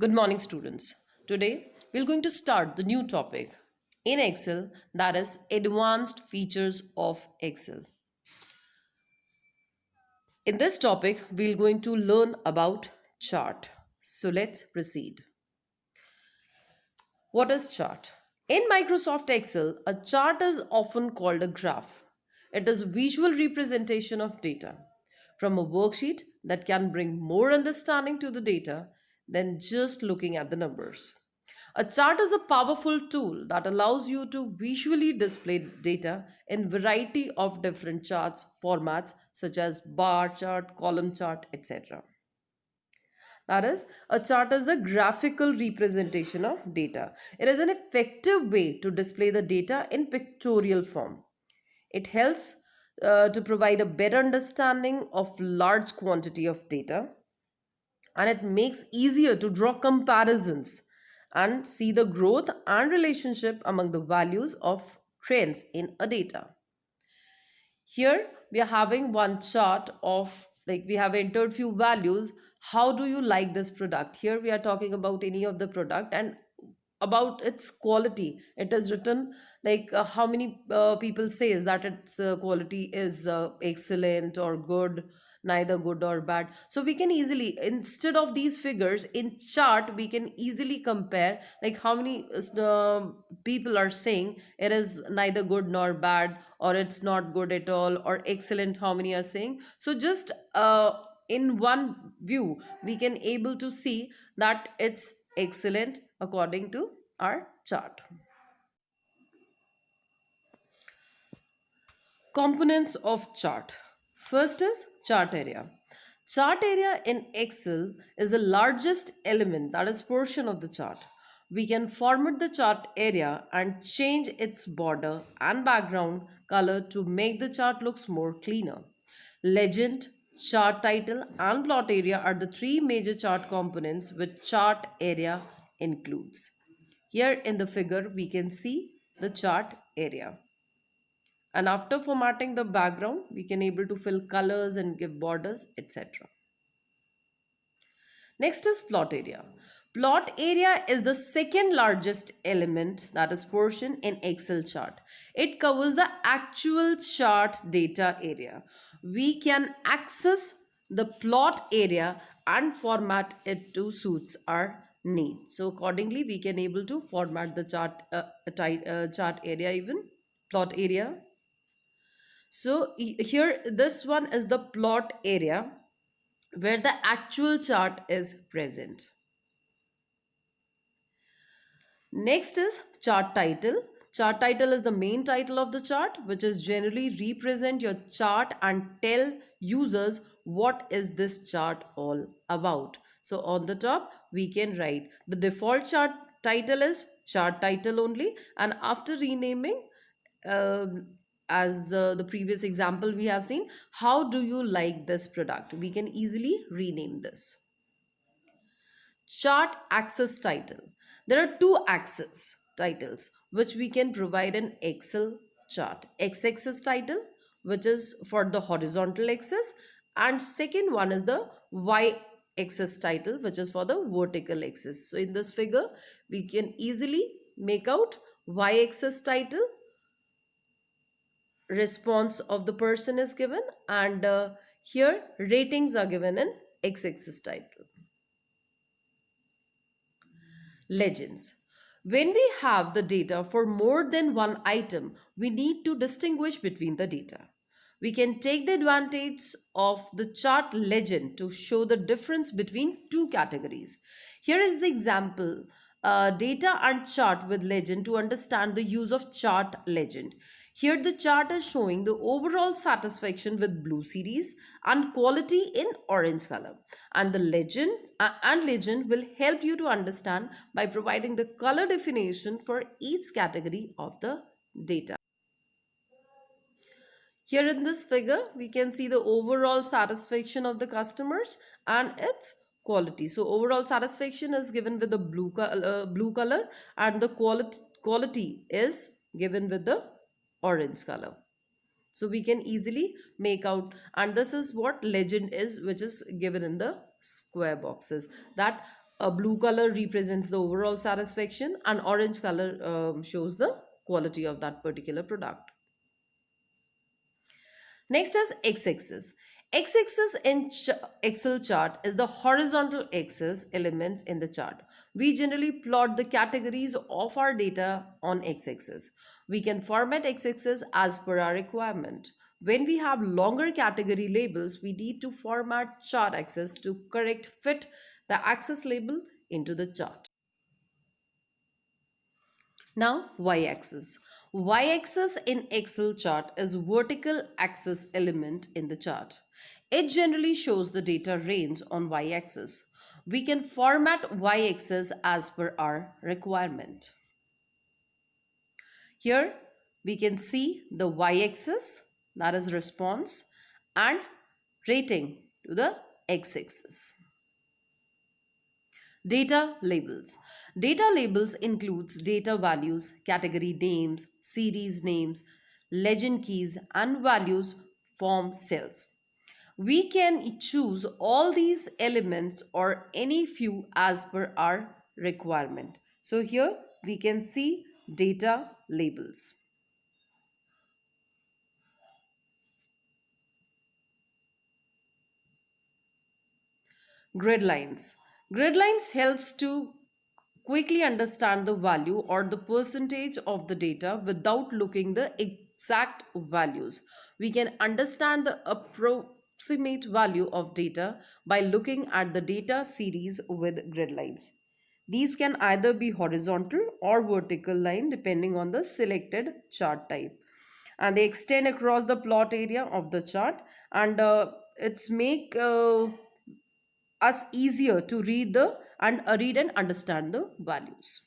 Good morning, students. Today, we're going to start the new topic in Excel, that is advanced features of Excel. In this topic, we're going to learn about chart. So let's proceed. What is chart? In Microsoft Excel, a chart is often called a graph. It is visual representation of data from a worksheet that can bring more understanding to the data than just looking at the numbers. A chart is a powerful tool that allows you to visually display data in variety of different charts formats such as bar chart, column chart, etc. That is, a chart is the graphical representation of data. It is an effective way to display the data in pictorial form. It helps to provide a better understanding of large quantity of data, and it makes easier to draw comparisons and see the growth and relationship among the values of trends in a data. Here we are having one chart of, like, we have entered few values. How do you like this product? Here we are talking about any of the product and about its quality. It is written like how many people says that its quality is excellent or good, neither good or bad. So we can easily, instead of these figures in chart, we can easily compare like how many people are saying it is neither good nor bad, or it's not good at all, or excellent, how many are saying. So just in one view we can able to see that it's excellent according to our chart. Components of chart. First is chart area. Chart area in Excel is the largest element, that is portion of the chart. We can format the chart area and change its border and background color to make the chart looks more cleaner. Legend, chart title and plot area are the three major chart components which chart area includes. Here in the figure we can see the chart area, and after formatting the background we can able to fill colors and give borders, etc. Next is plot area. Plot area is the second largest element, that is portion in Excel chart. It covers the actual chart data area. We can access the plot area and format it to suits our need. So accordingly we can able to format the chart area, even plot area. So here this one is the plot area where the actual chart is present. Next is chart title. Chart title is the main title of the chart, which is generally represent your chart and tell users what is this chart all about. So on the top we can write the default chart title is chart title only, and after renaming, um as the previous example we have seen, how do you like this product, we can easily rename this. Chart axis title. There are two axis titles which we can provide in Excel chart. X axis title, which is for the horizontal axis, and second one is the Y axis title, which is for the vertical axis. So in this figure we can easily make out Y axis title, response of the person is given, and here ratings are given in X axis title. Legends. When we have the data for more than one item, we need to distinguish between the data. We can take the advantage of the chart legend to show the difference between two categories. Here is the example, data and chart with legend to understand the use of chart legend. Here the chart is showing the overall satisfaction with blue series and quality in orange color. And the legend will help you to understand by providing the color definition for each category of the data. Here in this figure, we can see the overall satisfaction of the customers and its quality. So overall satisfaction is given with the blue color, and the quality is given with the orange color. So we can easily make out, and this is what legend is, which is given in the square boxes, that A blue color represents the overall satisfaction, and orange color shows the quality of that particular product. Next is x-axis. X-axis in Excel chart is the horizontal axis elements in the chart. We generally plot the categories of our data on x-axis. We can format x-axis as per our requirement. When we have longer category labels, we need to format chart axis to correct fit the axis label into the chart. Now, y-axis. Y-axis in Excel chart is vertical axis element in the chart. It generally shows the data range on y-axis. We can format y-axis as per our requirement. Here we can see the y-axis, that is response, and rating to the x-axis. Data labels. Data labels includes data values, category names, series names, legend keys, and values from cells. We can choose all these elements or any few as per our requirement. So here we can see data labels. Gridlines. Gridlines helps to quickly understand the value or the percentage of the data without looking the exact values. We can understand the approximate value of data by looking at the data series with grid lines. These can either be horizontal or vertical line depending on the selected chart type, and they extend across the plot area of the chart, and it's make us easier to read and understand the values.